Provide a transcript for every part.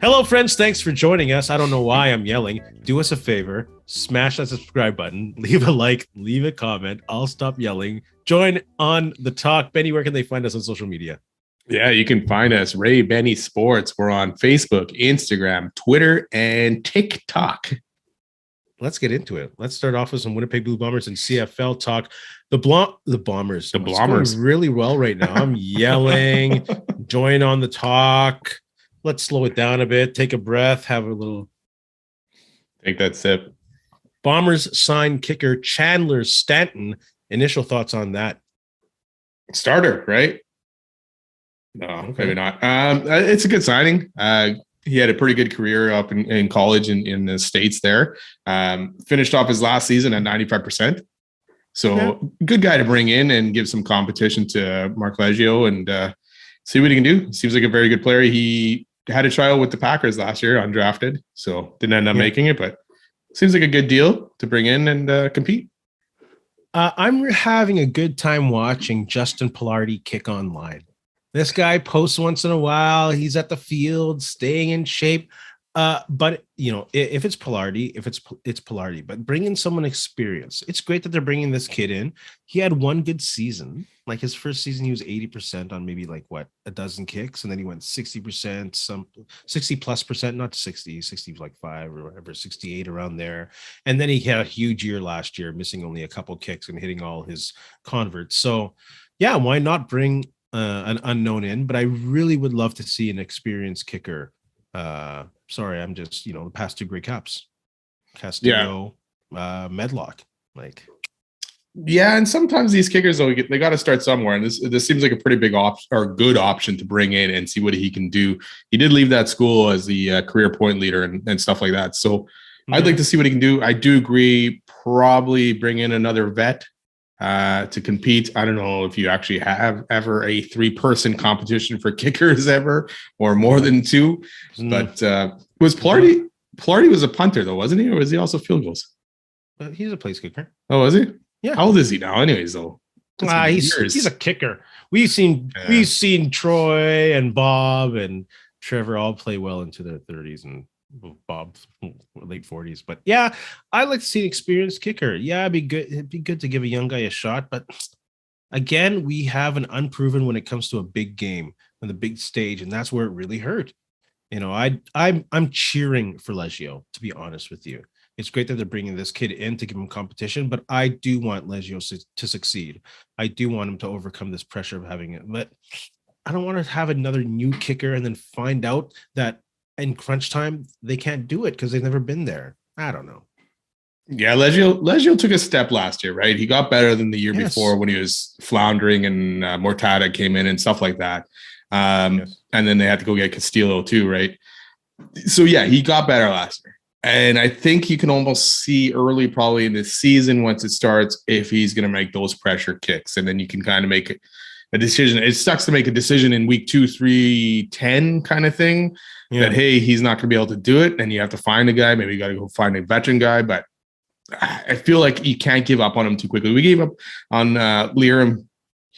Hello, friends. Thanks for joining us. I don't know why I'm yelling. Do us a favor, smash that subscribe button, leave a like, leave a comment. I'll stop yelling. Join on the talk. Benny, where can they find us on social media? Yeah, you can find us, Ray Benny Sports. We're on Facebook, Instagram, Twitter, and TikTok. Let's get into it. Let's start off with some Winnipeg Blue Bombers and CFL talk. The Bombers. The Bombers. It's going really well right now. I'm yelling. Join on the talk. Let's slow it down a bit. Take a breath. Have a little. Take that sip. Bombers sign kicker Chandler Stanton. Initial thoughts on that? Starter, right? No, okay. Maybe not. It's a good signing. He had a pretty good career up in college in the States there. Finished off his last season at 95%. So good guy to bring in and give some competition to Mark Scheifele and see what he can do. Seems like a very good player. He had a trial with the Packers last year, undrafted. So didn't end up making it, but seems like a good deal to bring in and compete. I'm having a good time watching Justin Pilardi kick online. This guy posts once in a while. He's at the field, staying in shape. But you know, if it's Pilardi, it's Pilardi. But bring in someone experienced. It's great that they're bringing this kid in. He had one good season. Like his first season, he was 80% on maybe like a dozen kicks, and then he went 60%, some 60+%, not 60 like 5 or whatever, 68 around there. And then he had a huge year last year, missing only a couple kicks and hitting all his converts. So, yeah, why not bring an unknown in? But I really would love to see an experienced kicker. Sorry, I'm just, the past two Grey Caps, Castillo, Medlock, like. Yeah, and sometimes these kickers, though, they got to start somewhere, and this seems like a pretty big option or good option to bring in and see what he can do. He did leave that school as the career point leader and stuff like that, so I'd like to see what he can do. I do agree, probably bring in another vet to compete. I don't know if you actually have ever a 3-person competition for kickers ever, or more than 2. But was Pilardi was a punter though, wasn't he, or was he also field goals? He's a place kicker. Oh, was he? Yeah. How old is he now? Anyways, though, he's a kicker. We've seen Troy and Bob and Trevor all play well into their 30s and Bob late 40s. But yeah, I'd like to see an experienced kicker. Yeah, it'd be good to give a young guy a shot. But again, we have an unproven when it comes to a big game on the big stage, and that's where it really hurt. I'm cheering for Eliiot, to be honest with you. It's great that they're bringing this kid in to give him competition, but I do want Eliiot to succeed. I do want him to overcome this pressure of having it. But I don't want to have another new kicker and then find out that in crunch time they can't do it because they've never been there. I don't know. Yeah, Eliiot took a step last year, right? He got better than the year before when he was floundering and Mortada came in and stuff like that. And then they had to go get Castillo too, right? So yeah, he got better last year. And I think you can almost see early, probably in the season, once it starts, if he's going to make those pressure kicks. And then you can kind of make a decision. It sucks to make a decision in week 2, 3, 10 kind of thing that, hey, he's not going to be able to do it. And you have to find a guy. Maybe you got to go find a veteran guy. But I feel like you can't give up on him too quickly. We gave up on Liam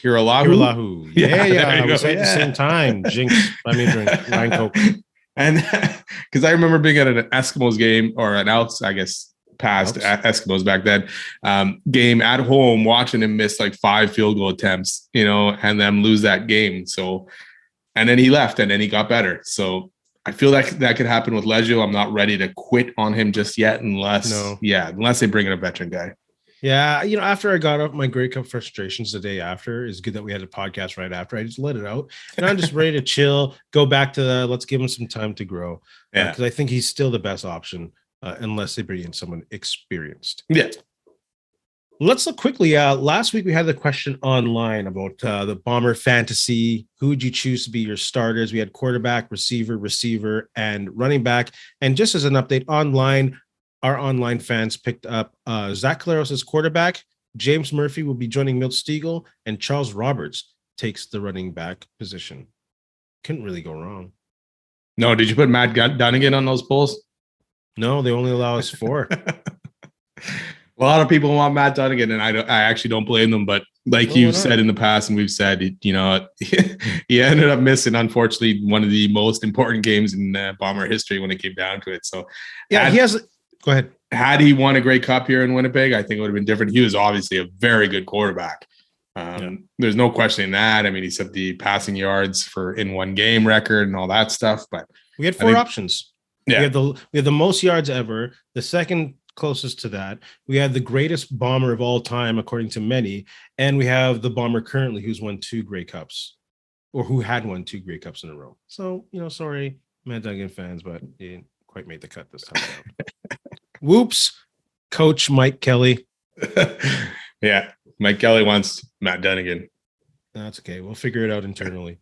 Hiralahu. Yeah. We said at the same time. Jinx. Let me drink Ryan Coke. And because I remember being at an Eskimos game, or an Elks, I guess, past Eskimos back then, game at home, watching him miss like 5 field goal attempts, and them lose that game. So, and then he left and then he got better. So I feel like that could happen with Eliiot. I'm not ready to quit on him just yet unless they bring in a veteran guy. Yeah, after I got up my Grey Cup frustrations the day after, it's good that we had a podcast right after. I just let it out, and I'm just ready to chill, go back to let's give him some time to grow. Because I think he's still the best option unless they bring in someone experienced. Yeah. Let's look quickly. Last week we had the question online about the Bomber fantasy. Who would you choose to be your starters? We had quarterback, receiver, and running back. And just as an update online, our online fans picked up Zach Collaros as quarterback. James Murphy will be joining Milt Stegall, and Charles Roberts takes the running back position. Couldn't really go wrong. No, did you put Matt Dunnigan on those polls? No, they only allow us 4. A lot of people want Matt Dunnigan, and I actually don't blame them. But like you've said in the past, and we've said, he ended up missing, unfortunately, one of the most important games in Bomber history when it came down to it. So, yeah, go ahead. Had he won a Grey Cup here in Winnipeg, I think it would have been different. He was obviously a very good quarterback. There's no questioning that. I mean, he set the passing yards for in one game record and all that stuff. But we had four options. Yeah, we had the most yards ever. The second closest to that, we had the greatest bomber of all time, according to many, and we have the bomber currently who's won 2 Grey Cups, or who had won 2 Grey Cups in a row. So, sorry, Matt Dunnigan fans, but he didn't quite make the cut this time around. Whoops, Coach Mike Kelly. Yeah, Mike Kelly wants Matt Dunnigan. That's okay. We'll figure it out internally.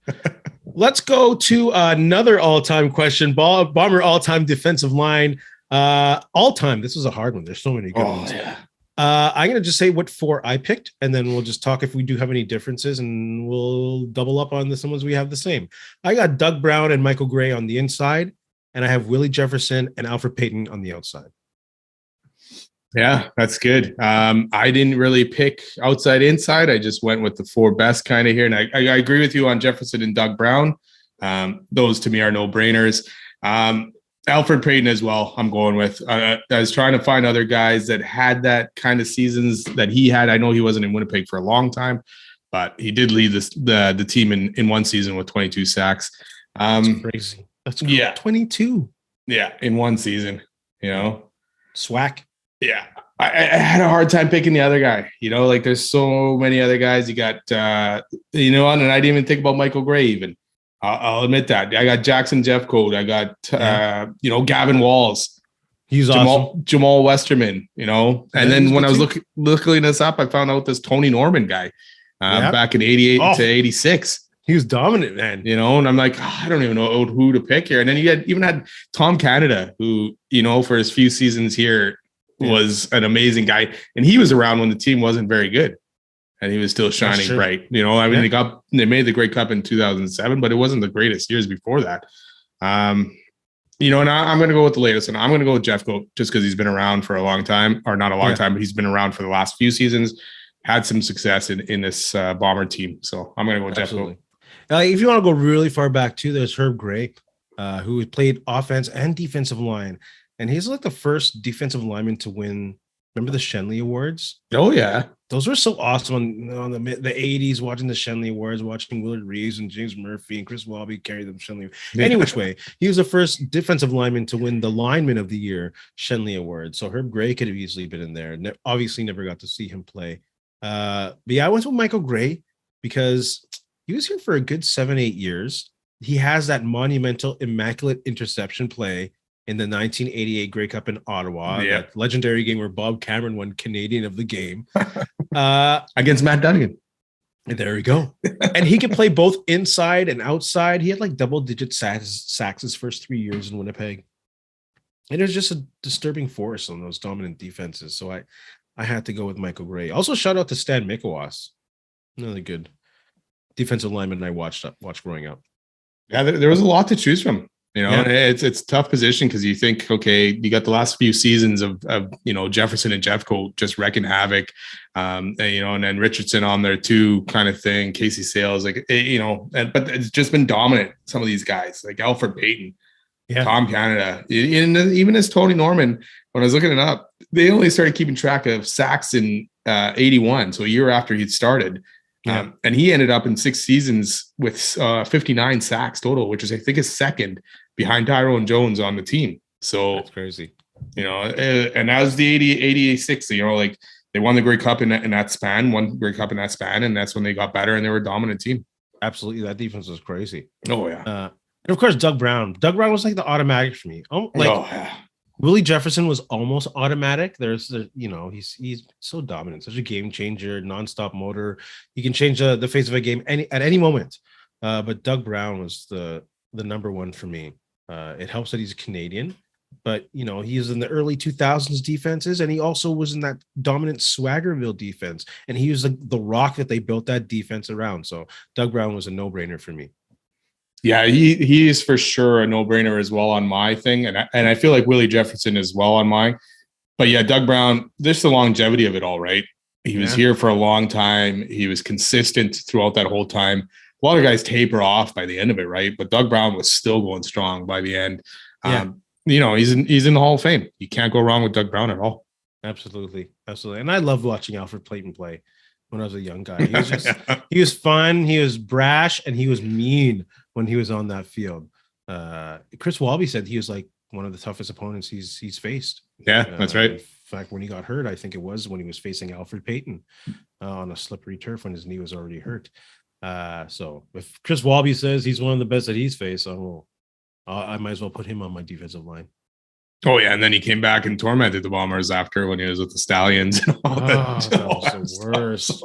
Let's go to another all-time question. Bomber all-time defensive line. All-time. This was a hard one. There's so many good ones. Yeah. I'm going to just say what 4 I picked, and then we'll just talk if we do have any differences, and we'll double up on some ones we have the same. I got Doug Brown and Michael Gray on the inside, and I have Willie Jefferson and Alfred Payton on the outside. Yeah, that's good. I didn't really pick outside inside. I just went with the 4 best kind of here. And I agree with you on Jefferson and Doug Brown. Those to me are no brainers. Alfred Payton as well, I'm going with. I was trying to find other guys that had that kind of seasons that he had. I know he wasn't in Winnipeg for a long time, but he did lead the team in one season with 22 sacks. That's crazy. That's cool. Yeah, 22. Yeah, in one season, Swack. Yeah, I had a hard time picking the other guy. Like there's so many other guys. You got, and I didn't even think about Michael Gray even. I'll admit that. I got Jackson Jeffcoat. I got, Gavin Walls. He's awesome. Jamal Westerman, and then when I was looking this up, I found out this Tony Norman guy back in 88 to 86. He was dominant, man. And I'm like, I don't even know who to pick here. And then you even had Tom Canada, who, for his few seasons here, was an amazing guy, and he was around when the team wasn't very good, and he was still shining bright. They made the Grey Cup in 2007, but it wasn't the greatest years before that. And I'm going to go with the latest, and I'm going to go with Jeffcoat just because he's been around for a long time, or not a long time, but he's been around for the last few seasons, had some success in this Bomber team. So I'm going to go with Jeffcoat. If you want to go really far back too, there's Herb Gray, who played offense and defensive line. And he's like the first defensive lineman to win. Remember the Shenley Awards? Oh, yeah. Those were so awesome on the 80s, watching the Shenley Awards, watching Willard Reeves and James Murphy and Chris Walby carry them Shenley. Any which way, he was the first defensive lineman to win the Lineman of the Year Shenley Award. So Herb Gray could have easily been in there. Obviously, never got to see him play. But yeah, I went with Michael Gray because he was here for a good 7-8 years. He has that monumental, immaculate interception play in the 1988 Grey Cup in Ottawa, that legendary game where Bob Cameron won Canadian of the game against Matt Dunnigan. There we go. And he could play both inside and outside. He had like double-digit sacks his first 3 years in Winnipeg. And it was just a disturbing force on those dominant defenses. So I had to go with Michael Gray. Also, shout out to Stan Mikowas, another good defensive lineman I watched growing up. Yeah, there was a lot to choose from. It's a tough position because you think, okay, you got the last few seasons of Jefferson and Jeffcoat just wrecking havoc, and then Richardson on there too, kind of thing. Casey Sales, but it's just been dominant. Some of these guys, like Alfred Payton, Tom Canada, even as Tony Norman. When I was looking it up, they only started keeping track of sacks in 81, so a year after he'd started. And he ended up in 6 seasons with 59 sacks total, which is, I think, is second behind Tyrone Jones on the team. So that's crazy. And that was the 86. They won the Grey Cup in that span, and that's when they got better and they were a dominant team. Absolutely. That defense was crazy. Oh, yeah. And of course, Doug Brown. Doug Brown was like the automatic for me. Willie Jefferson was almost automatic. He's so dominant, such a game changer, nonstop motor. He can change the face of a game at any moment. But Doug Brown was the number one for me. It helps that he's Canadian, but he is in the early 2000s defenses, and he also was in that dominant Swaggerville defense, and he was the rock that they built that defense around. So Doug Brown was a no-brainer for me. Yeah, he is for sure a no-brainer as well on my thing, and I feel like Willie Jefferson as well on mine. But yeah, Doug Brown, there's the longevity of it all, right? He was here for a long time. He was consistent throughout that whole time. A lot of guys taper off by the end of it, right? But Doug Brown was still going strong by the end. He's in the Hall of Fame. You can't go wrong with Doug Brown at all. Absolutely. And I loved watching Alfred Playton play when I was a young guy. He was just he was fun, he was brash, and he was mean when he was on that field. Chris Walby said he was like one of the toughest opponents he's faced. Yeah, that's right. In fact, when he got hurt, I think it was when he was facing Alfred Payton on a slippery turf when his knee was already hurt. So if Chris Walby says he's one of the best that he's faced, I might as well put him on my defensive line. Oh yeah, and then he came back and tormented the Bombers after when he was with the Stallions and all that. That was the worst.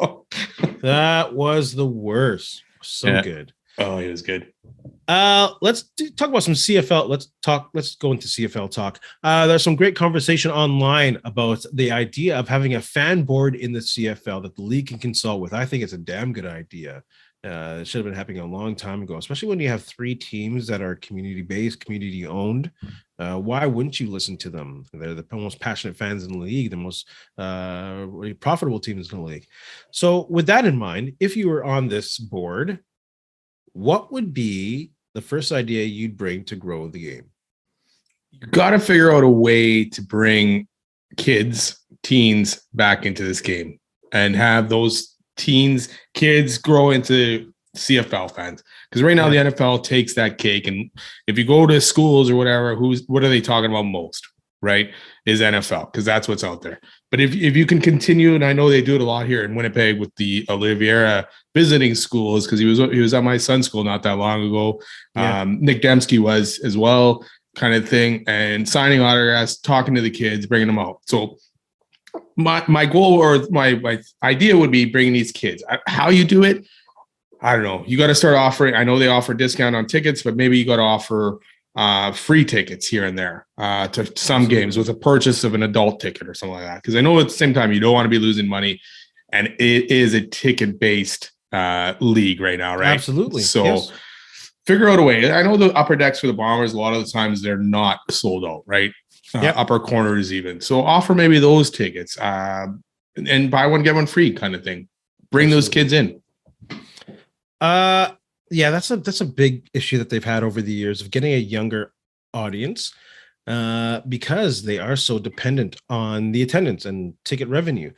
That was the worst. So good. Oh, he was good. Let's talk about some CFL. Let's go into CFL talk. There's some great conversation online about the idea of having a fan board in the CFL that the league can consult with. I think it's a damn good idea. It should have been happening a long time ago, especially when you have 3 teams that are community-based, community-owned. Why wouldn't you listen to them? They're the most passionate fans in the league, the most profitable teams in the league. So with that in mind, if you were on this board, what would be the first idea you'd bring to grow the game? You got to figure out a way to bring teens back into this game and have those kids grow into CFL fans. Because right now the NFL takes that cake, and if you go to schools or whatever, what are they talking about most? Right, is NFL, because that's what's out there. But if you can continue, and I know they do it a lot here in Winnipeg with the Oliveira visiting schools, because he was at my son's school not that long ago. Nick Dembski was as well, kind of thing, and signing autographs, talking to the kids, bringing them out. So my goal or my idea would be bringing these kids. How you do it, I don't know. You got to start offering. I know they offer discount on tickets, but maybe you got to offer free tickets here and there to some games with a purchase of an adult ticket or something like that. Because I know at the same time you don't want to be losing money, and it is a ticket-based league right now, right? Absolutely. So figure out a way. I know the upper decks for the Bombers, a lot of the times they're not sold out, right? Upper corners even. So offer maybe those tickets and buy one, get one free kind of thing. Bring those kids in. That's a big issue that they've had over the years of getting a younger audience because they are so dependent on the attendance and ticket revenue.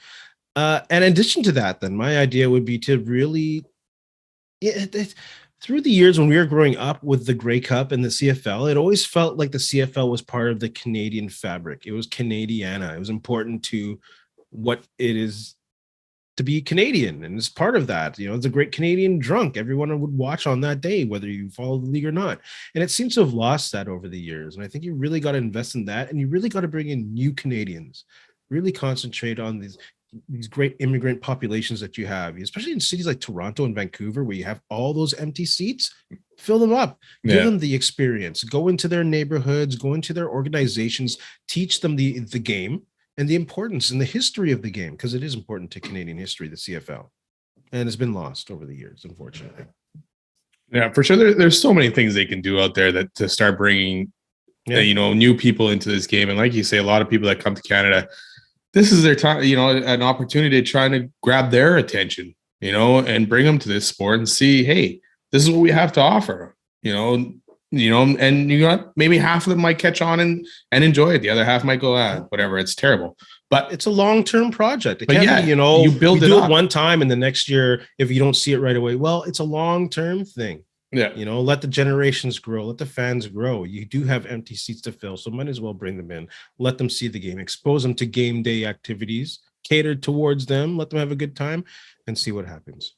And in addition to that, then my idea would be to really, through the years when we were growing up with the Grey Cup and the CFL, it always felt like the CFL was part of the Canadian fabric. It was Canadiana. It was important to what it is to be Canadian, and it's part of that. It's a great Canadian drunk. Everyone would watch on that day, whether you follow the league or not. And it seems to have lost that over the years. And I think you really got to invest in that, and you really got to bring in new Canadians. Really concentrate on these great immigrant populations that you have, especially in cities like Toronto and Vancouver, where you have all those empty seats. Fill them up. Give them the experience. Go into their neighborhoods. Go into their organizations. Teach them the game and the importance and the history of the game, because it is important to Canadian history, the CFL, and it's been lost over the years, unfortunately. Yeah, for sure. There's so many things they can do out there that to start bringing, new people into this game. And like you say, a lot of people that come to Canada, this is their time, an opportunity to try to grab their attention, and bring them to this sport and see, hey, this is what we have to offer, and you got maybe half of them might catch on and enjoy it. The other half might go, whatever, it's terrible. But it's a long-term project. It can't be, you build it up one time and the next year, if you don't see it right away, well, it's a long-term thing. Yeah. Let the generations grow, let the fans grow. You do have empty seats to fill, so might as well bring them in, let them see the game, expose them to game day activities, catered towards them, let them have a good time and see what happens.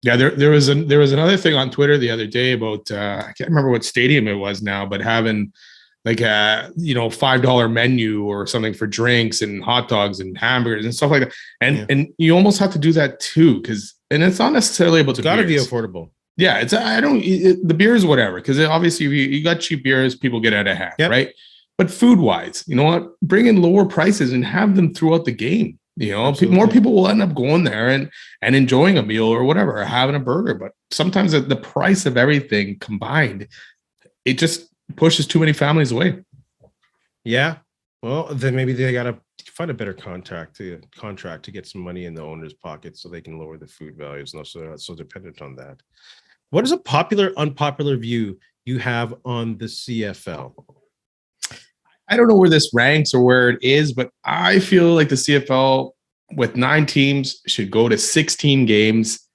Yeah, there was another thing on Twitter the other day about I can't remember what stadium it was now, but having like a $5 menu or something for drinks and hot dogs and hamburgers and stuff like that. And you almost have to do that too, and it's not necessarily about it's got to be affordable. Yeah, the beers, whatever, because obviously if you got cheap beers, people get out of hand, right? But food wise, you know what? Bring in lower prices and have them throughout the game. More people will end up going there and enjoying a meal or whatever, or having a burger. But sometimes the price of everything combined, it just pushes too many families away. Yeah. Well, then maybe they got to find a better contract to get some money in the owner's pocket so they can lower the food values, and also not so dependent on that. What is a popular, unpopular view you have on the CFL? I don't know where this ranks or where it is, but I feel like the CFL with 9 teams should go to 16 games,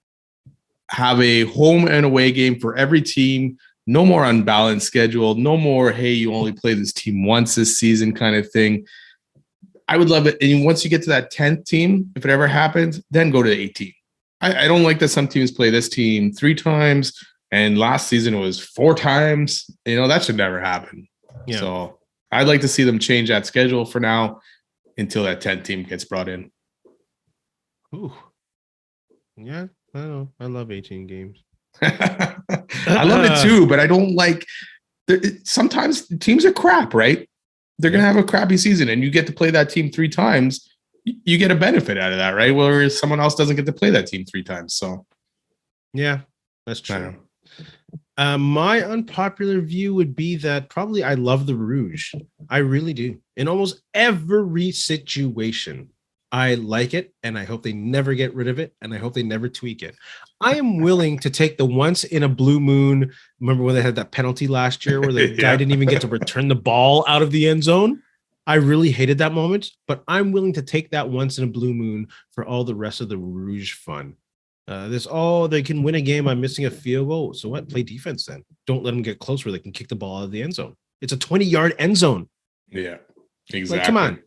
have a home and away game for every team. No more unbalanced schedule. No more, hey, you only play this team once this season kind of thing. I would love it. And once you get to that 10th team, if it ever happens, then go to 18. I don't like that some teams play this team 3 times, and last season it was 4 times. That should never happen. Yeah. So I'd like to see them change that schedule for now until that 10th team gets brought in. Ooh. Yeah, I don't know. I love 18 games. I love it too, but I don't like sometimes teams are crap, right? They're going to have a crappy season and you get to play that team 3 times. You get a benefit out of that, right? Whereas someone else doesn't get to play that team 3 times. So, yeah, that's true. My unpopular view would be that probably I love the Rouge. I really do. In almost every situation, I like it, and I hope they never get rid of it, and I hope they never tweak it. I am willing to take the once in a blue moon. Remember when they had that penalty last year where the guy didn't even get to return the ball out of the end zone? I really hated that moment, but I'm willing to take that once in a blue moon for all the rest of the Rouge fun. They can win a game by missing a field goal. So what? Play defense then. Don't let them get close where they can kick the ball out of the end zone. It's a 20-yard end zone. Yeah, exactly. Like, come on.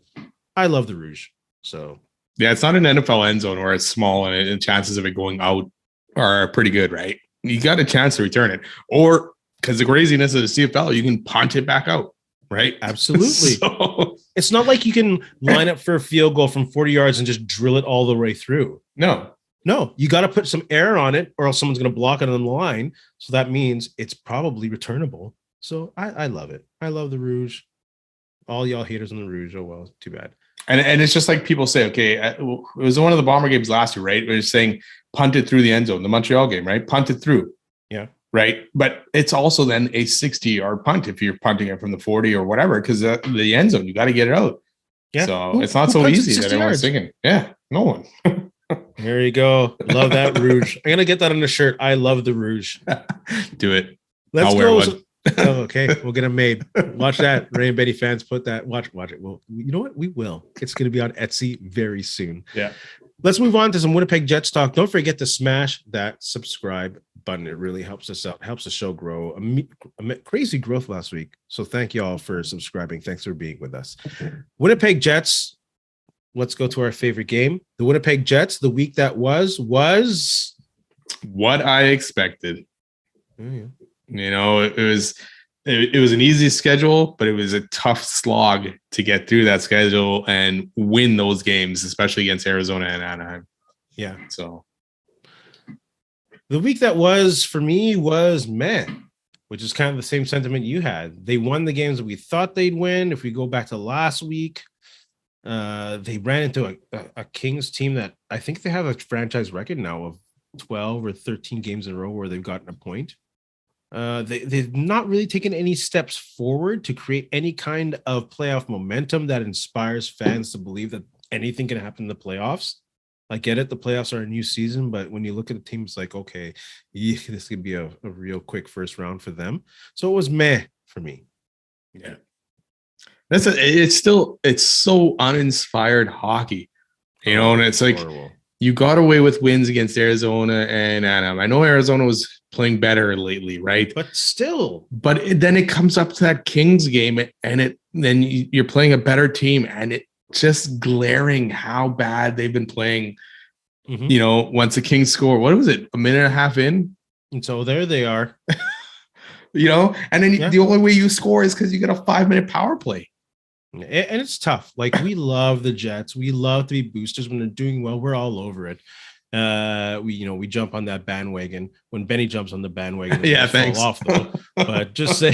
I love the Rouge. So yeah, it's not an NFL end zone where it's small and chances of it going out are pretty good, right? You got a chance to return it, or because the craziness of the CFL, you can punt it back out, right? Absolutely. So, it's not like you can line up for a field goal from 40 yards and just drill it all the way through. No, you got to put some air on it, or else someone's going to block it on the line. So that means it's probably returnable. So I love it. I love the Rouge. All y'all haters on the Rouge. Oh well, too bad. And it's just like people say, okay, it was one of the Bomber games last year, right? Where it's saying punt it through the end zone, the Montreal game, right? Punt it through. Yeah. Right. But it's also then a 60-yard punt if you're punting it from the 40 or whatever, because the end zone, you got to get it out. Yeah. So it's not so easy that everyone's thinking. Yeah. No one. There you go. Love that Rouge. I'm going to get that on the shirt. I love the Rouge. Do it. Let's go. Oh, okay. We'll get them made. Watch that. Ray and Betty fans, put that. Watch it. Well, you know what? We will. It's going to be on Etsy very soon. Yeah. Let's move on to some Winnipeg Jets talk. Don't forget to smash that subscribe button. It really helps us out, helps the show grow. A crazy growth last week. So thank you all for subscribing. Thanks for being with us. Winnipeg Jets. Let's go to our favorite game. The Winnipeg Jets, the week that was what I expected. Oh, yeah. It was an easy schedule, but it was a tough slog to get through that schedule and win those games, especially against Arizona and Anaheim. Yeah. So the week that was for me was meh, which is kind of the same sentiment you had. They won the games that we thought they'd win. If we go back to last week, they ran into a Kings team that I think they have a franchise record now of 12 or 13 games in a row where they've gotten a point. They've not really taken any steps forward to create any kind of playoff momentum that inspires fans to believe that anything can happen in the playoffs. I get it. The playoffs are a new season, but when you look at the team, it's like, okay, this could be a real quick first round for them. So it was meh for me. Yeah. It's so uninspired hockey, and it's like horrible. You got away with wins against Arizona and Anaheim. I know Arizona was playing better lately, right? But still. Then it comes up to that Kings game, and then you're playing a better team, and it just glaring how bad they've been playing. Mm-hmm. Once the Kings score, what was it? A minute and a half in, and so there they are. And then the only way you score is because you get a 5-minute power play. And it's tough. Like, we love the Jets. We love to be boosters when they're doing well. We're all over it. We jump on that bandwagon when Benny jumps on the bandwagon. Yeah, thanks. Fall off though. But just say,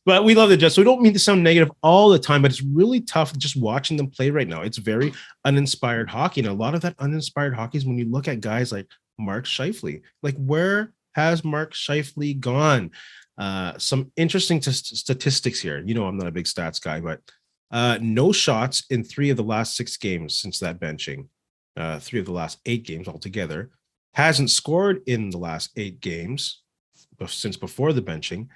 but we love the Jets. So we don't mean to sound negative all the time, but it's really tough just watching them play right now. It's very uninspired hockey. And a lot of that uninspired hockey is when you look at guys like Mark Scheifele. Like, where has Mark Scheifele gone? Some interesting statistics here. I'm not a big stats guy, but No shots in 3 of the last 6 games since that benching. 3 of the last 8 games altogether. Hasn't scored in the last 8 games since before the benching.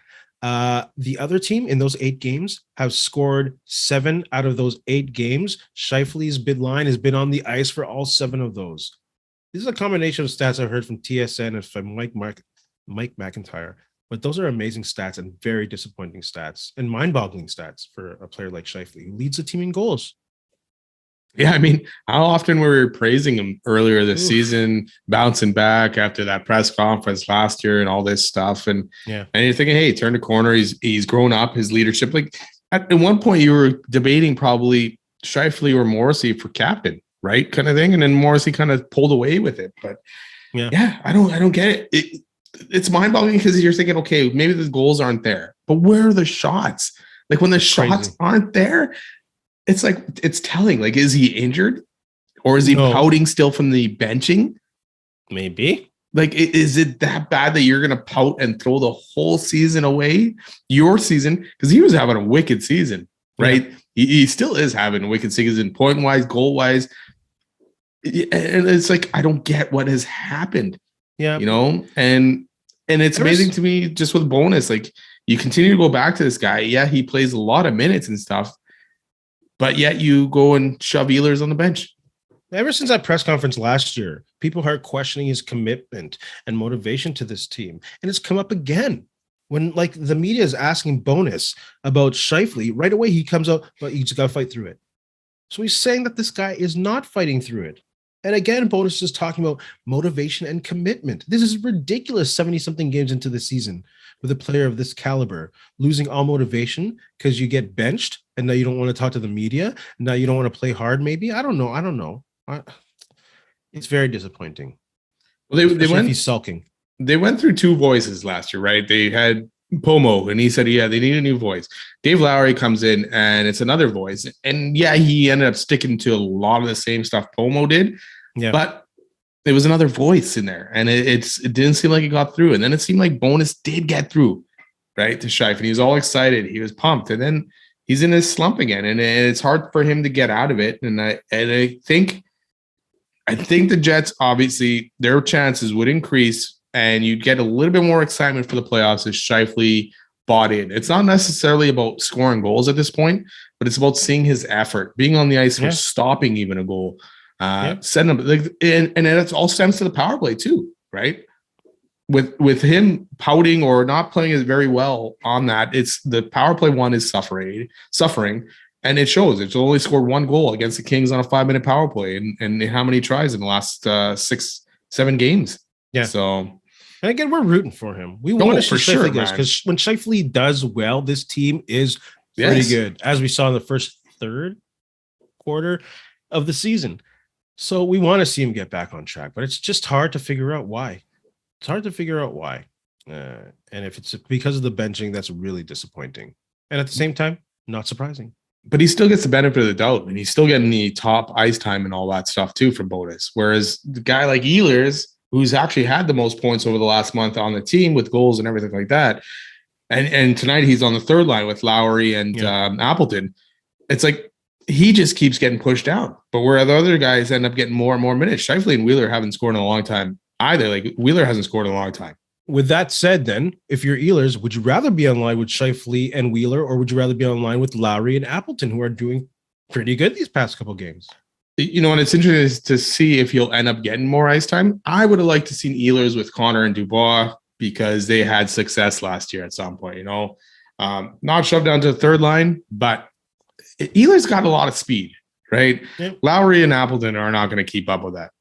The other team in those 8 games have scored 7 out of those 8 games. Scheifele's bid line has been on the ice for all 7 of those. This is a combination of stats I've heard from TSN and from Mike McIntyre, but those are amazing stats and very disappointing stats and mind-boggling stats for a player like Scheifele, who leads the team in goals. Yeah, I mean, how often were we praising him earlier this season, bouncing back after that press conference last year and all this stuff, and you're thinking, hey, turn the corner. He's grown up, his leadership. Like at one point, you were debating probably Scheifele or Morrissey for captain, right, kind of thing, and then Morrissey kind of pulled away with it. But I don't get it. It's mind-boggling because you're thinking, okay, maybe the goals aren't there, but where are the shots? Like when the shots aren't there. It's like, it's telling, like, is he injured or is he pouting still from the benching? Maybe. Like, is it that bad that you're going to pout and throw the whole season away? Your season? Because he was having a wicked season, right? Yeah. He still is having a wicked season, point-wise, goal-wise. And it's like, I don't get what has happened. Yeah. You know? And it's amazing to me just with bonus. Like, you continue to go back to this guy. Yeah, he plays a lot of minutes and stuff. But yet you go and shove Ehlers on the bench. Ever since that press conference last year, people are questioning his commitment and motivation to this team. And it's come up again. When like the media is asking Bonus about Scheifele, right away he comes out, but you just got to fight through it. So he's saying that this guy is not fighting through it. And again, Bonus is talking about motivation and commitment. This is ridiculous 70-something games into the season with a player of this caliber, losing all motivation because you get benched and now you don't want to talk to the media. Now you don't want to play hard, maybe. I don't know. It's very disappointing. Well, they went, he's sulking. They went through 2 voices last year, right? They had Pomo, and he said, yeah, they need a new voice. Dave Lowry comes in, and it's another voice. And yeah, he ended up sticking to a lot of the same stuff Pomo did. Yeah. But there was another voice in there, and it didn't seem like it got through. And then it seemed like Bonus did get through, right, to Scheifele. And he was all excited. He was pumped. And then he's in his slump again, and it's hard for him to get out of it. And I think the Jets, obviously, their chances would increase, and you'd get a little bit more excitement for the playoffs as Scheifele bought in. It's not necessarily about scoring goals at this point, but it's about seeing his effort, being on the ice for stopping even a goal. Setting up, and it all stems to the power play too, right? With him pouting or not playing as very well on that, it's the power play one is suffering, and it shows. It's only scored 1 goal against the Kings on a 5-minute power play, and how many tries in the last 6-7 games? Yeah. So, and again, we're rooting for him. We want to see Scheifele because when Scheifele does well, this team is pretty good, as we saw in the first third quarter of the season. So we want to see him get back on track, but it's just hard to figure out why. It's hard to figure out why. And if it's because of the benching, that's really disappointing. And at the same time, not surprising. But he still gets the benefit of the doubt, and he's still getting the top ice time and all that stuff too from Bonus. Whereas the guy like Ehlers, who's actually had the most points over the last month on the team with goals and everything like that, and tonight he's on the third line with Lowry and Appleton. It's like he just keeps getting pushed down. But where the other guys end up getting more and more minutes, Scheifele and Wheeler haven't scored in a long time either. Like Wheeler hasn't scored in a long time. With that said, then, if you're Ehlers, would you rather be on line with Scheifele and Wheeler, or would you rather be on line with Lowry and Appleton, who are doing pretty good these past couple games? You know, and it's interesting to see if he'll end up getting more ice time. I would have liked to see Ehlers with Connor and Dubois because they had success last year at some point, you know. Not shoved down to the third line, but Ehlers got a lot of speed, right? Yep. Lowry and Appleton are not going to keep up with that.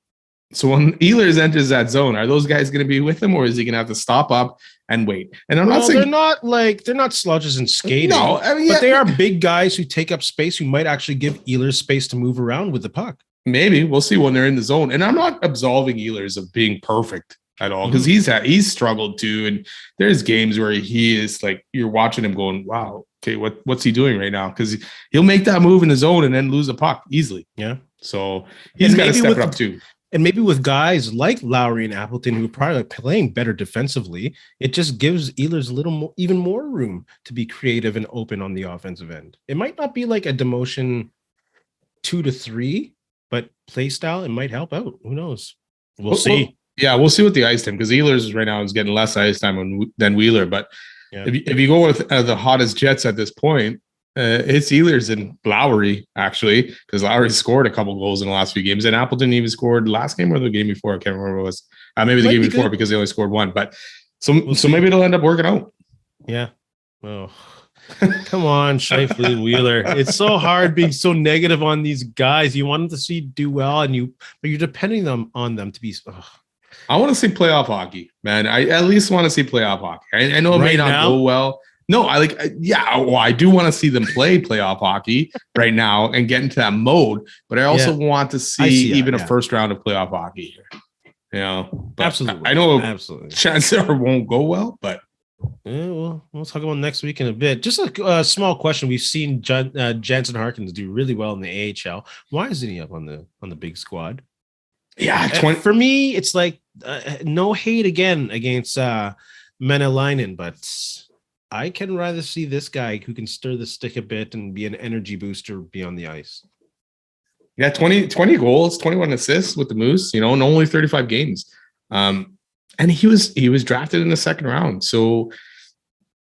So when Ehlers enters that zone, are those guys going to be with him, or is he going to have to stop up and wait? And I'm not saying they're not slouches in skating. No, I mean, but they are big guys who take up space, who might actually give Ehlers space to move around with the puck. Maybe we'll see when they're in the zone. And I'm not absolving Ehlers of being perfect at all, because he's struggled too. And there's games where he is like, you're watching him going, wow, okay, what's he doing right now? Because he'll make that move in the zone and then lose a puck easily. Yeah. So he's got to step it up too. And maybe with guys like Lowry and Appleton, who are probably playing better defensively, it just gives Ehlers a little more, even more room to be creative and open on the offensive end. It might not be like a demotion 2-3, but play style, it might help out. Who knows? We'll see. Yeah, we'll see with the ice time, because Ehlers right now is getting less ice time than Wheeler. But if you go with the hottest Jets at this point, it's Ehlers and Lowry, actually, because Lowry scored a couple goals in the last few games, and Appleton even scored last game or the game before. I can't remember what it was. Maybe the game before, because they only scored one. But so maybe it'll end up working out. Yeah. Oh, come on, Scheifele and Wheeler. It's so hard being so negative on these guys. You want them to do well, but you're depending on them to be. I want to see playoff hockey, man. I at least want to see playoff hockey. I know it may not go well. No, I do want to see them play playoff hockey right now and get into that mode. But I also want to see a first round of playoff hockey here. You know, absolutely. I know chances won't go well, but we'll talk about next week in a bit. Just a small question: we've seen Jansen Harkins do really well in the AHL. Why isn't he up on the big squad? Yeah, for me, it's like no hate again against Menelainen, but I can rather see this guy who can stir the stick a bit and be an energy booster be on the ice. Yeah, 20 goals, 21 assists with the Moose, and only 35 games. And he was drafted in the second round. So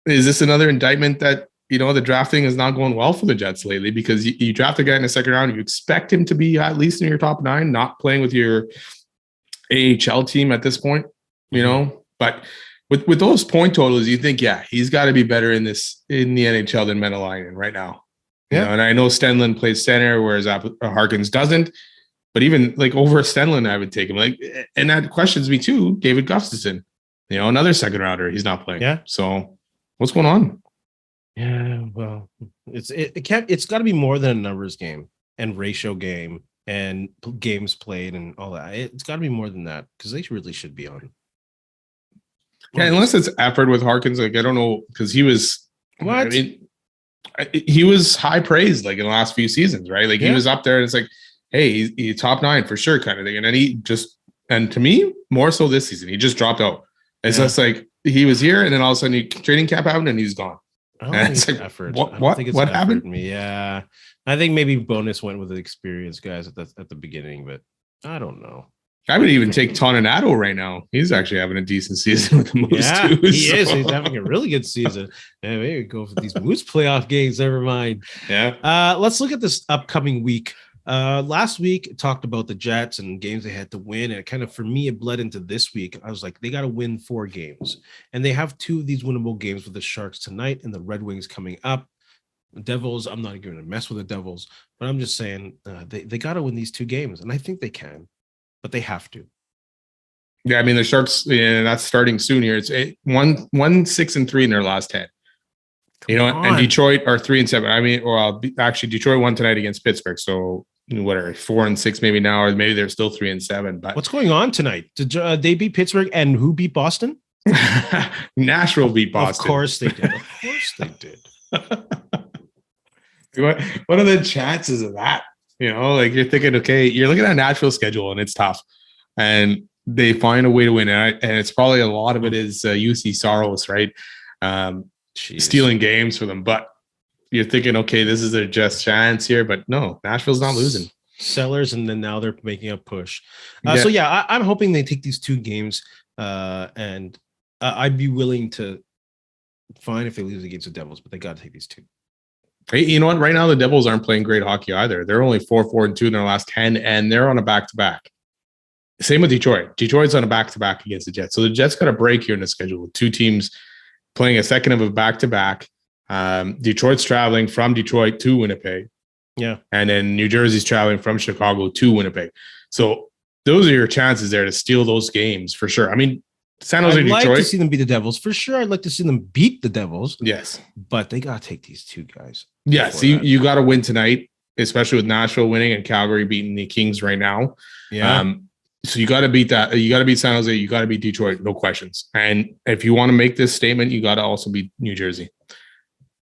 is this another indictment that, the drafting is not going well for the Jets lately? Because you draft a guy in the second round, you expect him to be at least in your top 9, not playing with your AHL team at this point, But with those point totals, you think, he's got to be better in the NHL than Menelainen right now. Yeah. And I know Stenlund plays center, whereas Harkins doesn't. But even like over Stenlund, I would take him. And that questions me too. David Gustafsson, another second rounder, he's not playing. Yeah. So what's going on? Yeah, well, it's got to be more than a numbers game and ratio game and games played and all that. It's got to be more than that, because they really should be on. Yeah, unless it's effort with Harkins, I don't know, because he was he was high praised in the last few seasons, right? He was up there, and it's like, hey, he's top 9 for sure, kind of thing. And then and to me, more so this season, he just dropped out. It's just like he was here, and then all of a sudden, training camp happened, and he's gone. I don't think it's effort. What happened? Yeah, I think maybe bonus went with the experienced guys at the beginning, but I don't know. I would even take Toninato right now. He's actually having a decent season with the Moose too. He is. He's having a really good season. Man, maybe go for these Moose playoff games. Never mind. Yeah. Let's look at this upcoming week. Last week talked about the Jets and games they had to win, and it kind of, for me, it bled into this week. I was like, they got to win 4 games, and they have 2 of these winnable games with the Sharks tonight and the Red Wings coming up. The Devils, I'm not even going to mess with the Devils, but I'm just saying they got to win these 2 games, and I think they can, but they have to. Yeah, I mean, the Sharks, that's starting soon here. It's 1-6-3 in their last 10. And Detroit are 3-7. I mean, actually, Detroit won tonight against Pittsburgh, so whatever, 4-6 maybe now, or maybe they're still 3-7. But what's going on tonight? Did they beat Pittsburgh, and who beat Boston? Nashville beat Boston. Of course they did. What are the chances of that? You're thinking, okay, you're looking at Nashville's schedule, and it's tough, and they find a way to win, and it's probably a lot of it is UC Saros, right? Stealing games for them, but you're thinking, okay, this is their just chance here, but no, Nashville's not losing. Sellers, and then now they're making a push. So I'm hoping they take these 2 games, and I'd be willing to fine if they lose against the Devils, but they got to take these 2. Hey, you know what? Right now, the Devils aren't playing great hockey either. They're only 4-4-2 in their last 10, and they're on a back-to-back. Same with Detroit. Detroit's on a back-to-back against the Jets. So the Jets got a break here in the schedule with 2 teams playing a second of a back-to-back. Detroit's traveling from Detroit to Winnipeg. Yeah. And then New Jersey's traveling from Chicago to Winnipeg. So those are your chances there to steal those games for sure. I mean, San Jose, Detroit. I'd like to see them beat the Devils for sure. I'd like to see them beat the Devils. Yes. But they got to take these 2 guys. Yes. You got to win tonight, especially with Nashville winning and Calgary beating the Kings right now. Yeah. So you got to beat that. You got to beat San Jose. You got to beat Detroit. No questions. And if you want to make this statement, you got to also beat New Jersey.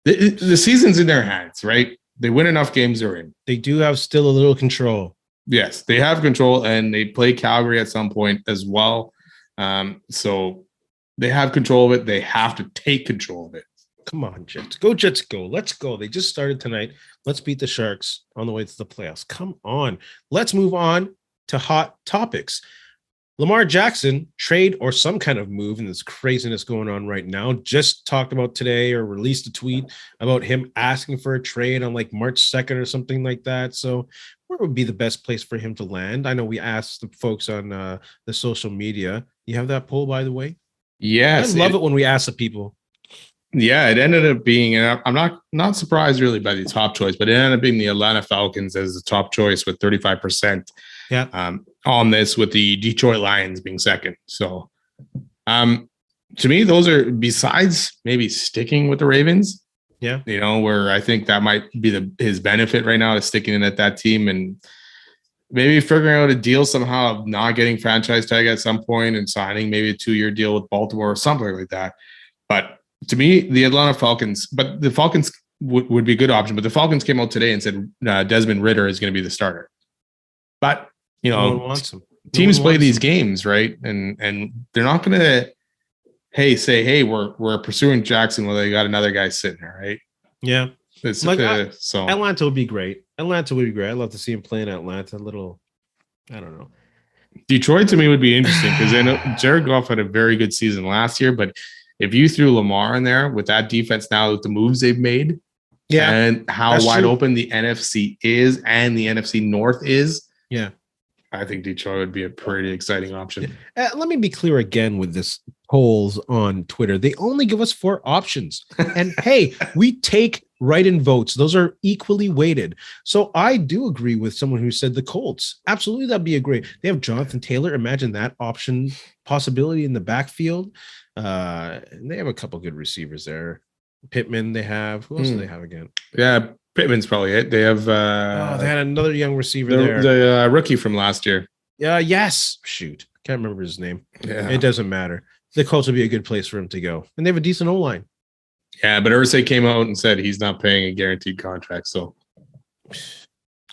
The season's in their hands, right? They win enough games, they're in. They do have still a little control. Yes, they have control, and they play Calgary at some point as well. So they have control of it. They have to take control of it. Come on, Jets. Go, Jets, go. Let's go. They just started tonight. Let's beat the Sharks on the way to the playoffs. Come on. Let's move on to hot topics. Lamar Jackson, trade or some kind of move in this craziness going on right now, just talked about today or released a tweet about him asking for a trade on like March 2nd or something like that. So where would be the best place for him to land? I know we asked the folks on the social media. You have that poll, by the way? Yes. I love it when we ask the people. Yeah, it ended up being, and I'm not surprised really by the top choice, but it ended up being the Atlanta Falcons as the top choice with 35%. Yeah. On this, with the Detroit Lions being second. So, to me, those are, besides maybe sticking with the Ravens. Yeah. Where I think that might be his benefit right now is sticking in at that team and maybe figuring out a deal somehow of not getting franchise tag at some point and signing maybe a 2-year deal with Baltimore or something like that. But to me, the Atlanta Falcons, but the Falcons would be a good option. But the Falcons came out today and said Desmond Ridder is going to be the starter. But no one wants him. Teams play these games, right? And they're not going to, say, hey, we're pursuing Jackson while they got another guy sitting there, right? Yeah. It's, so Atlanta would be great. I'd love to see him play in Atlanta. I don't know. Detroit to me would be interesting because I know Jared Goff had a very good season last year, but if you threw Lamar in there with that defense now with the moves they've made, and how wide open the NFC is and the NFC North is, I think Detroit would be a pretty exciting option. Let me be clear again with this polls on Twitter. They only give us 4 options. And hey, we take write-in votes. Those are equally weighted. So I do agree with someone who said the Colts. Absolutely, that'd be a great. They have Jonathan Taylor. Imagine that option possibility in the backfield. And they have a couple good receivers there. Pittman, they have. Who else do they have again? Yeah, Pittman's probably it. They have. They had another young receiver there. The rookie from last year. Yes. Shoot, can't remember his name. Yeah, it doesn't matter. The Colts would be a good place for him to go, and they have a decent O-line. Yeah, but Irsay came out and said he's not paying a guaranteed contract. So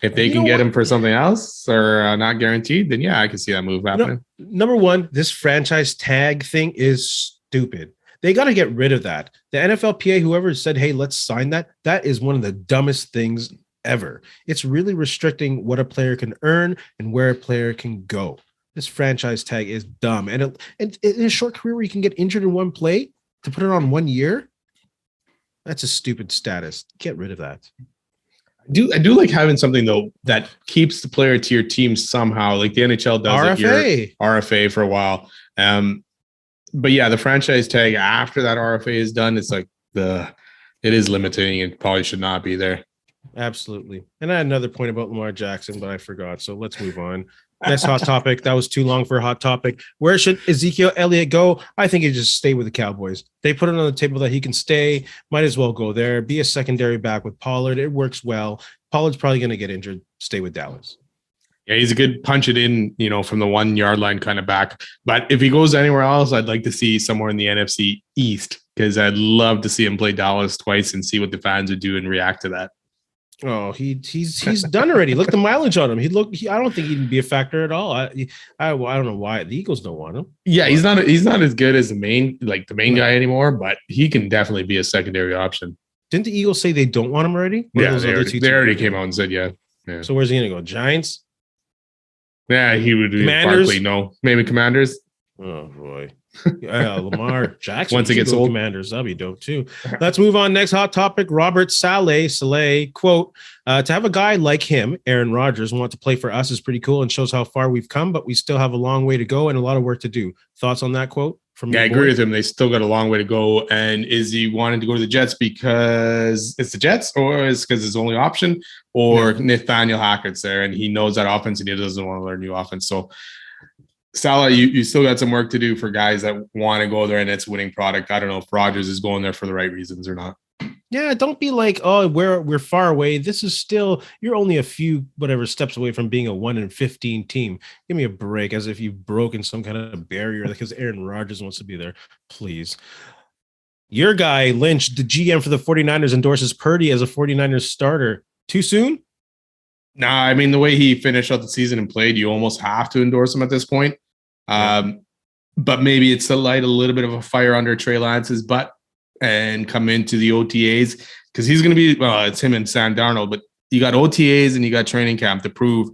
if they can get him for something else or not guaranteed, then I can see that move happening. Number one, this franchise tag thing is stupid. They got to get rid of that. The NFLPA, whoever said, hey, let's sign that, that is one of the dumbest things ever. It's really restricting what a player can earn and where a player can go. This franchise tag is dumb. And in a short career where you can get injured in one play, to put it on 1 year, that's a stupid status. Get rid of that. I do like having something, though, that keeps the player to your team somehow, like the NHL does RFA. RFA for a while. But the franchise tag after that RFA is done, it's like it is limiting. It probably should not be there. Absolutely. And I had another point about Lamar Jackson, but I forgot. So let's move on. Next hot topic. That was too long for a hot topic. Where should Ezekiel Elliot go? I think he just stay with the Cowboys. They put it on the table that he can stay. Might as well go there. Be a secondary back with Pollard. It works well. Pollard's probably going to get injured. Stay with Dallas. Yeah, he's a good punch it in, from the 1 yard line kind of back. But if he goes anywhere else, I'd like to see somewhere in the NFC East because I'd love to see him play Dallas twice and see what the fans would do and react to that. Oh, he's done already. Look at the mileage on him. I don't think he'd be a factor at all. I don't know why the Eagles don't want him. Yeah, he's not as good as the main guy anymore, but he can definitely be a secondary option. Didn't the Eagles say they don't want him already? They already came out and said yeah. So where's he gonna go? Giants? Yeah, he would be Barkley. No, maybe Commanders. Oh boy. Lamar Jackson. Once it gets old, Commanders, that'd be dope too. Let's move on. Next hot topic. Robert Saleh, quote, to have a guy like him, Aaron Rodgers, want to play for us is pretty cool and shows how far we've come, but we still have a long way to go and a lot of work to do. Thoughts on that quote? I agree with him. They still got a long way to go. And is he wanting to go to the Jets because it's the Jets, or is because his only option, or Nathaniel Hackett's there and he knows that offense and he doesn't want to learn new offense? So Saleh, you still got some work to do for guys that want to go there and it's winning product. I don't know if Rodgers is going there for the right reasons or not. Yeah, don't be like, oh, we're far away. This is still, you're only a few steps away from being a 1-15 team. Give me a break, as if you've broken some kind of barrier because Aaron Rodgers wants to be there. Please. Your guy, Lynch, the GM for the 49ers, endorses Purdy as a 49ers starter. Too soon? Nah, I mean, the way he finished out the season and played, you almost have to endorse him at this point. But maybe it's to light a little bit of a fire under Trey Lance's butt and come into the OTAs, because he's going to be, well, it's him and Sam Darnold, but you got OTAs and you got training camp to prove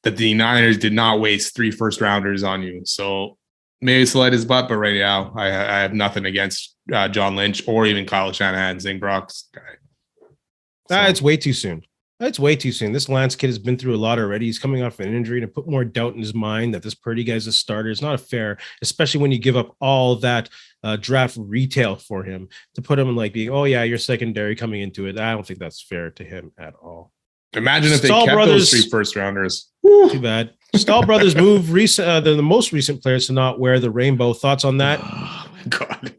that the Niners did not waste 3 first-rounders on you. So maybe it's to light his butt, but right now I have nothing against John Lynch or even Kyle Shanahan, Zing Brock's guy. So. It's way too soon. It's way too soon. This Lance kid has been through a lot already. He's coming off an injury, to put more doubt in his mind that this Purdy guy's a starter is not fair, especially when you give up all that draft retail for him to put him in like being, oh yeah, you're secondary coming into it. I don't think that's fair to him at all. Imagine if they kept those 3 first-rounders. Too bad. Stahl Brothers move recent. They're the most recent players to not wear the rainbow. Thoughts on that? Oh my God.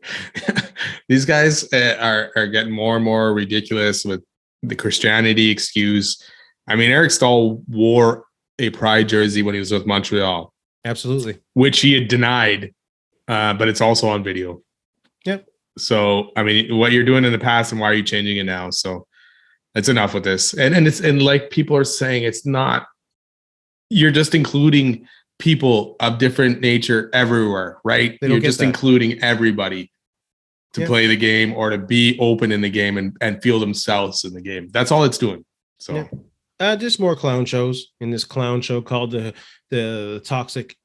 These guys are getting more and more ridiculous with the Christianity excuse. I mean, Eric Stahl wore a pride jersey when he was with Montreal. Absolutely. Which he had denied, but it's also on video. Yep. So, I mean, what you're doing in the past and why are you changing it now? So that's enough with this. And like people are saying, it's not, you're just including people of different nature everywhere, right? You're just including everybody to play the game or to be open in the game and feel themselves in the game. That's all it's doing. So just more clown shows in this clown show called the toxic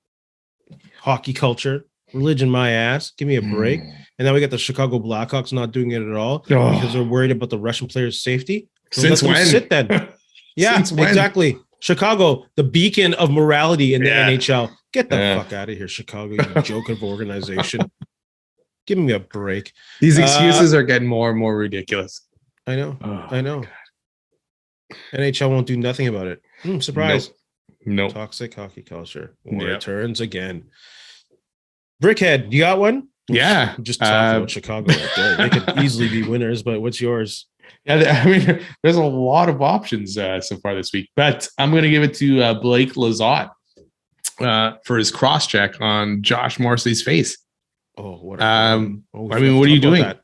hockey culture. Religion, my ass. Give me a break. And then we got the Chicago Blackhawks not doing it at all because they're worried about the Russian players' safety. Since when? Sit then. Yeah, exactly. Chicago, the beacon of morality in the NHL. Get the fuck out of here, Chicago, you joke of organization. Give me a break. These excuses are getting more and more ridiculous. I know. I know. God. NHL won't do nothing about it. Surprise. Nope. Toxic hockey culture returns again. Brickhead, you got one? Yeah. Just talking about Chicago right there. They could easily be winners, but what's yours? Yeah, I mean, there's a lot of options so far this week, but I'm going to give it to Blake Lizotte for his cross-check on Josh Morrissey's face. Oh, what? I mean, what are you doing? That.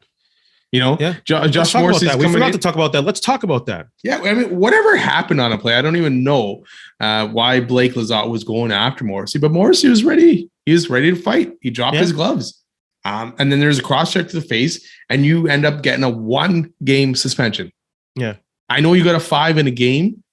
You know, Josh Morrissey's we forgot to talk about that. Let's talk about that. Yeah, I mean, whatever happened on a play, I don't even know why Blake Lizotte was going after Morrissey, but Morrissey was ready. He was ready to fight. He dropped his gloves. And then there's a cross-check to the face, and you end up getting a 1-game suspension. Yeah. I know you got a 5 in a game,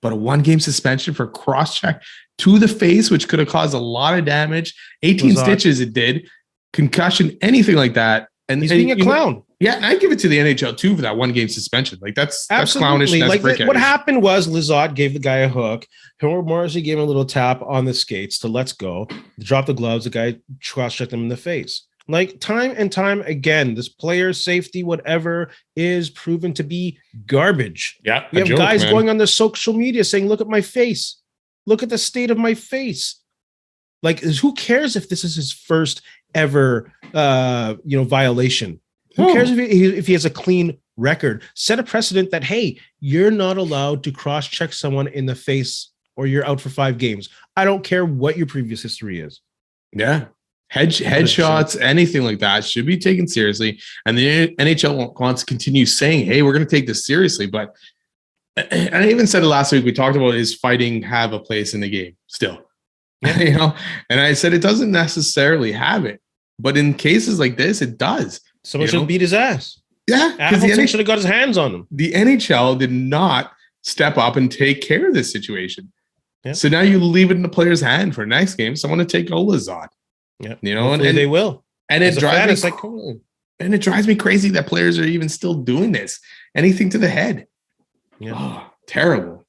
but a 1-game suspension for cross-check to the face, which could have caused a lot of damage. 18 stitches it did. Concussion, anything like that. And he's being a clown. Yeah, and I give it to the NHL too for that 1-game suspension. Like that's clownish. That's like what happened was Lizotte gave the guy a hook. Morrissey gave him a little tap on the skates to let's go. Drop the gloves. The guy cross-checked him in the face. Like time and time again, this player safety, whatever, is proven to be garbage. Yeah, we have guys going on their social media saying, "Look at my face. Look at the state of my face." Like, who cares if this is his first ever, violation? Who cares if he has a clean record? Set a precedent that, hey, you're not allowed to cross-check someone in the face or you're out for 5 games. I don't care what your previous history is. Yeah. Headshots, anything like that should be taken seriously. And the NHL wants to continue saying, hey, we're going to take this seriously. But and I even said it last week, we talked about is fighting have a place in the game still. And I said it doesn't necessarily have it. But in cases like this, it does. Someone should beat his ass. Yeah. Because the NHL should have got his hands on him. The NHL did not step up and take care of this situation. Yeah. So now you leave it in the player's hand for next game. Someone to take Lizotte. Yeah, and they will. And it drives me and it drives me crazy that players are even still doing this. Anything to the head. Yeah. Oh, terrible.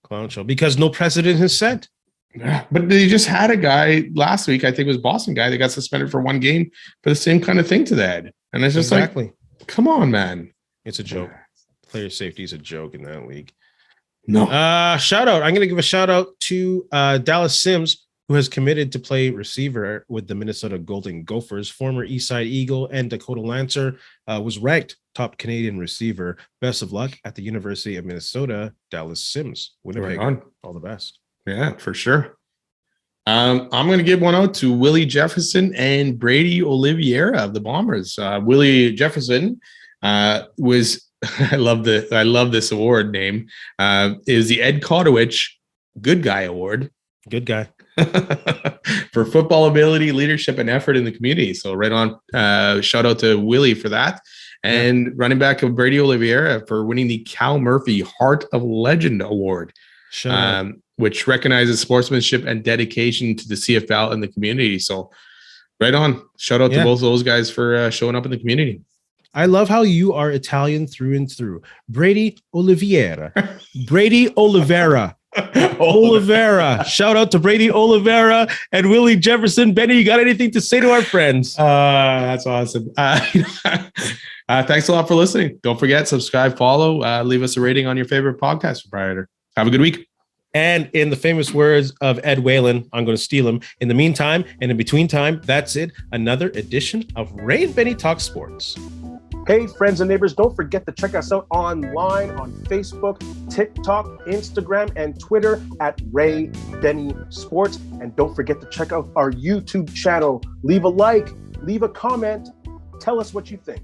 Clown show. Because no precedent is set. Yeah. But they just had a guy last week, I think it was Boston guy, that got suspended for 1 game for the same kind of thing to the head. And it's just like, come on, man. It's a joke. Player safety is a joke in that league. No. Shout out. I'm going to give a shout out to Dallas Sims, who has committed to play receiver with the Minnesota Golden Gophers. Former Eastside Eagle and Dakota Lancer was ranked top Canadian receiver. Best of luck at the University of Minnesota, Dallas Sims. Winnipeg, all the best. Yeah, for sure. I'm going to give one out to Willie Jefferson and Brady Oliveira of the Bombers. Willie Jefferson was I love this award name, is the Ed Kodowich Good Guy Award. Good guy. For football ability, leadership, and effort in the community. So right on. Shout out to Willie for that. And running back of Brady Oliveira for winning the Cal Murphy Heart of Legend Award, which recognizes sportsmanship and dedication to the CFL and the community. So right on. Shout out to both of those guys for showing up in the community. I love how you are Italian through and through. Brady Oliveira. Brady Oliveira. Oliveira. Shout out to Brady Oliveira and Willie Jefferson. Benny, you got anything to say to our friends? That's awesome. Thanks a lot for listening. Don't forget, subscribe, follow, leave us a rating on your favorite podcast proprietor. Have a good week. And in the famous words of Ed Whalen, I'm going to steal him. In the meantime, and in between time, that's it. Another edition of Ray and Benny Talk Sports. Hey, friends and neighbors, don't forget to check us out online on Facebook, TikTok, Instagram, and Twitter at Ray Benny Sports. And don't forget to check out our YouTube channel. Leave a like, leave a comment, tell us what you think.